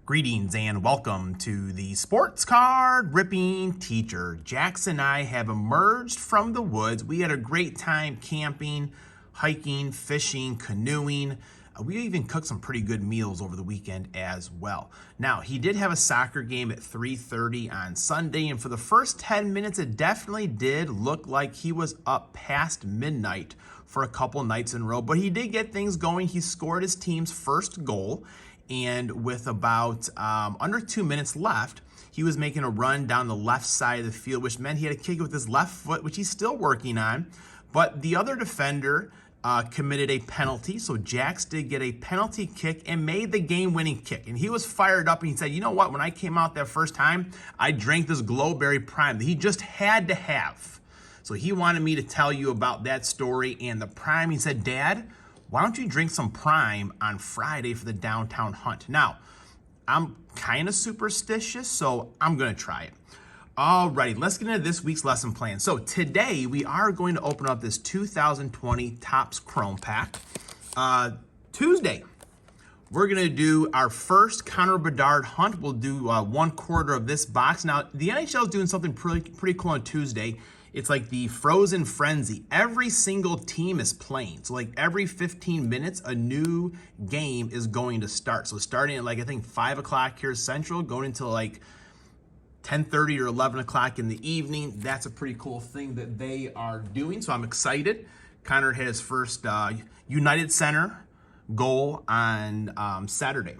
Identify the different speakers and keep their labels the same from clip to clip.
Speaker 1: Greetings and welcome to the Sports Card Ripping Teacher. Jax and I have emerged from the woods. We had a great time camping, hiking, fishing, canoeing. We even cooked some pretty good meals over the weekend as well. Now, he did have a soccer game at 3:30 on Sunday, and for the first 10 minutes, it definitely did look like he was up past midnight for a couple nights in a row, but he did get things going. He scored his team's first goal. And with about under 2 minutes left, he was making a run down the left side of the field, which meant he had to kick it with his left foot, which he's still working on. But the other defender committed a penalty, so Jax did get a penalty kick and made the game-winning kick. And he was fired up, and he said, you know what, when I came out that first time, I drank this Glowberry Prime that he just had to have. So he wanted me to tell you about that story and the Prime. He said, Dad, why don't you drink some Prime on Friday for the downtown hunt? Now, I'm kind of superstitious, so I'm going to try it. Alrighty, let's get into this week's lesson plan. So today, we are going to open up this 2020 Topps Chrome Pack. Tuesday, we're going to do our first Connor Bedard hunt. We'll do 1/4 of this box. Now, the NHL is doing something pretty cool on Tuesday. It's like the Frozen Frenzy. Every single team is playing. So like every 15 minutes, a new game is going to start. So starting at like, I think 5 o'clock here Central, going until like 10:30 or 11 o'clock in the evening. That's a pretty cool thing that they are doing. So I'm excited. Connor had his first United Center goal on Saturday.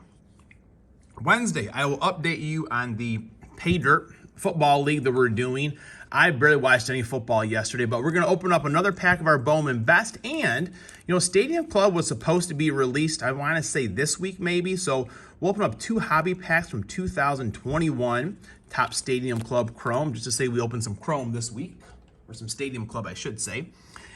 Speaker 1: Wednesday, I will update you on the Pay Dirt football league that we're doing. I barely watched any football yesterday, but we're going to open up another pack of our Bowman Best. And, Stadium Club was supposed to be released, I want to say this week maybe. So we'll open up 2 hobby packs from 2021 Topps Stadium Club Chrome, just to say we opened some Chrome this week, or some Stadium Club, I should say.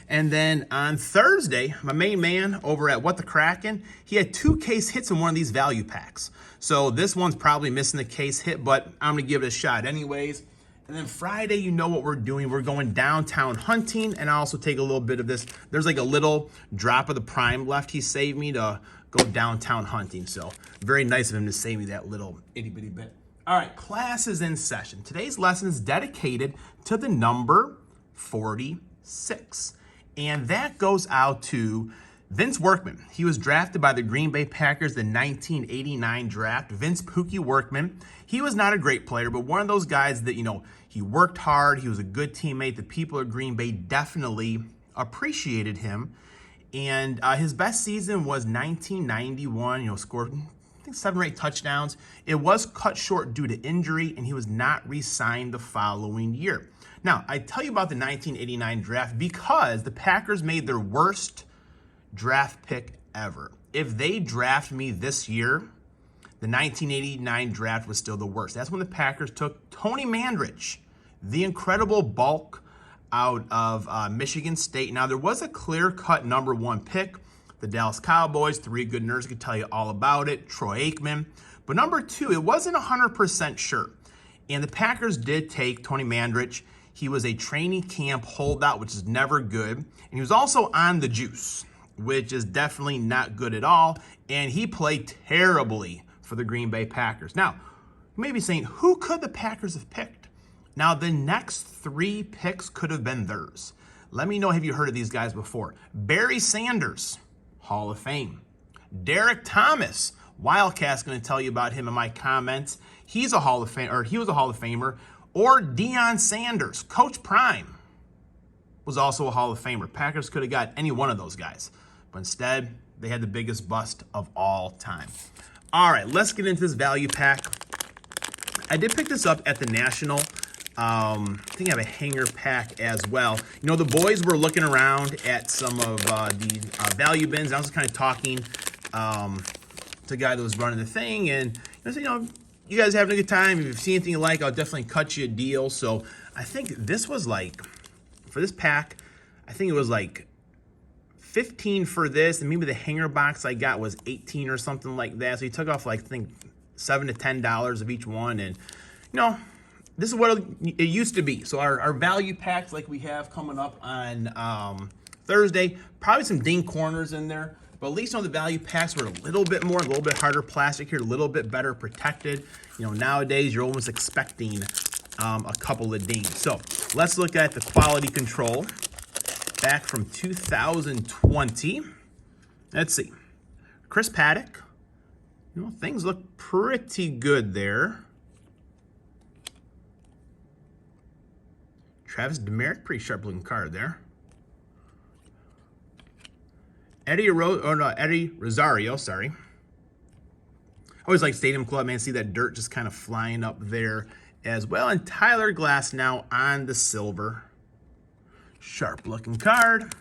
Speaker 1: And then on Thursday, my main man over at What the Kraken, he had 2 case hits in one of these value packs. So this one's probably missing the case hit, but I'm going to give it a shot anyways. And then Friday, you know what we're doing. We're going downtown hunting, and I also take a little bit of this. There's like a little drop of the Prime left he saved me to go downtown hunting. So very nice of him to save me that little itty-bitty bit. All right, class is in session. Today's lesson is dedicated to the number 46. And that goes out to Vince Workman. He was drafted by the Green Bay Packers in the 1989 draft. Vince Pookie Workman. He was not a great player, but one of those guys that, he worked hard. He was a good teammate. The people at Green Bay definitely appreciated him. And his best season was 1991. Scored, I think, 7 or 8 touchdowns. It was cut short due to injury, and he was not re-signed the following year. Now, I tell you about the 1989 draft because the Packers made their worst draft pick ever. If they draft me this year, the 1989 draft was still the worst. That's when the Packers took Tony Mandarich, the incredible bulk out of Michigan State. Now, there was a clear-cut number 1 pick. The Dallas Cowboys, 3 good nerds could tell you all about it. Troy Aikman. But number 2, it wasn't 100% sure. And the Packers did take Tony Mandarich. He was a training camp holdout, which is never good. And he was also on the juice, which is definitely not good at all. And he played terribly for the Green Bay Packers. Now, you may be saying, who could the Packers have picked? Now, the next 3 picks could have been theirs. Let me know, have you heard of these guys before? Barry Sanders, Hall of Fame. Derek Thomas, Wildcat's going to tell you about him in my comments. He's a Hall of Fame, or he was a Hall of Famer. Or Deion Sanders, Coach Prime, was also a Hall of Famer. Packers could have got any one of those guys, but instead, they had the biggest bust of all time. All right, let's get into this value pack. I did pick this up at the National. I think I have a hanger pack as well. The boys were looking around at some of the value bins. I was kind of talking to the guy that was running the thing, and I said, you guys having a good time? If you see anything you like, I'll definitely cut you a deal. So I think this was like, for this pack, I think it was like 15 for this, and maybe the hanger box I got was 18 or something like that. So he took off like, I think, $7 to $10 of each one. And, this is what it used to be. So our value packs like we have coming up on Thursday, probably some ding corners in there. But at least on the value packs, we're a little bit harder plastic here, a little bit better protected. You know, nowadays you're almost expecting a couple of dings. So let's look at the quality control back from 2020. Let's see. Chris Paddock. You know, things look pretty good there. Travis Demeritte, pretty sharp looking card there. Eddie Rosario, sorry. I always like Stadium Club, man. See that dirt just kind of flying up there as well. And Tyler Glasnow on the silver. Sharp looking card.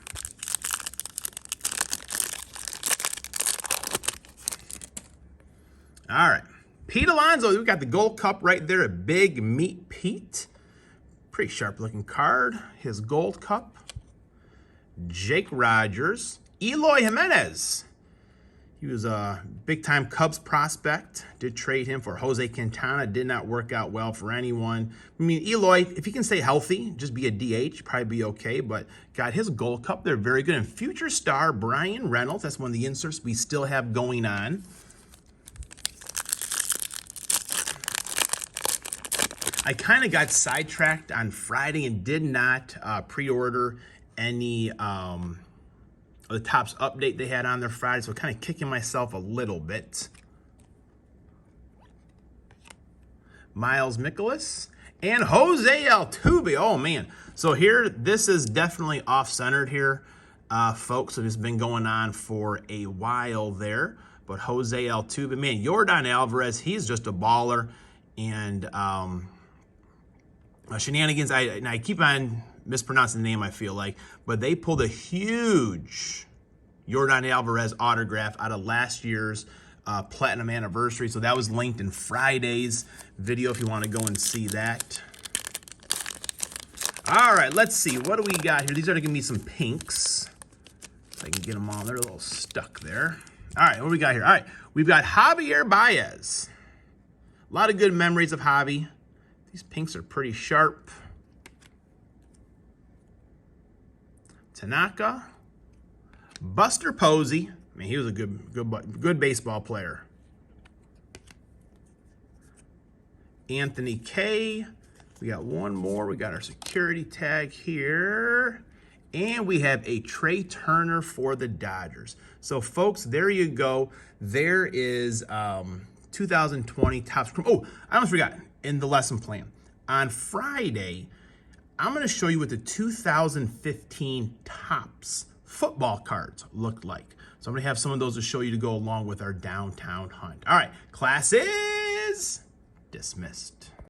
Speaker 1: All right. Pete Alonso, we got the Gold Cup right there, a Big Meat Pete. Pretty sharp looking card. His Gold Cup. Jake Rogers. Eloy Jimenez. He was a big-time Cubs prospect. Did trade him for Jose Quintana. Did not work out well for anyone. I mean, Eloy, if he can stay healthy, just be a DH, probably be okay. But got his Gold Cup. They're very good. And future star Brian Reynolds. That's one of the inserts we still have going on. I kind of got sidetracked on Friday and did not pre-order any the Topps update they had on their Friday, so kind of kicking myself a little bit. Miles Mikolas and Jose Altuve. Oh, man. So here, this is definitely off-centered here, folks. So this has been going on for a while there. But Jose Altuve, man, Yordan Alvarez, he's just a baller. And Shenanigans, I keep on mispronouncing the name, I feel like, but they pulled a huge Yordan Alvarez autograph out of last year's Platinum Anniversary. So that was linked in Friday's video if you want to go and see that. All right, let's see. What do we got here? These are going to give me some pinks. If I can get them all. They're a little stuck there. All right, what do we got here? All right, we've got Javier Baez. A lot of good memories of Javi. These pinks are pretty sharp. Tanaka. Buster Posey. I mean, he was a good baseball player. Anthony Kay. We got one more. We got our security tag here. And we have a Trey Turner for the Dodgers. So, folks, there you go. There is 2020 Topps. Oh, I almost forgot. In the lesson plan. On Friday, I'm going to show you what the 2015 Topps football cards looked like. So I'm going to have some of those to show you to go along with our downtown hunt. All right, class is dismissed.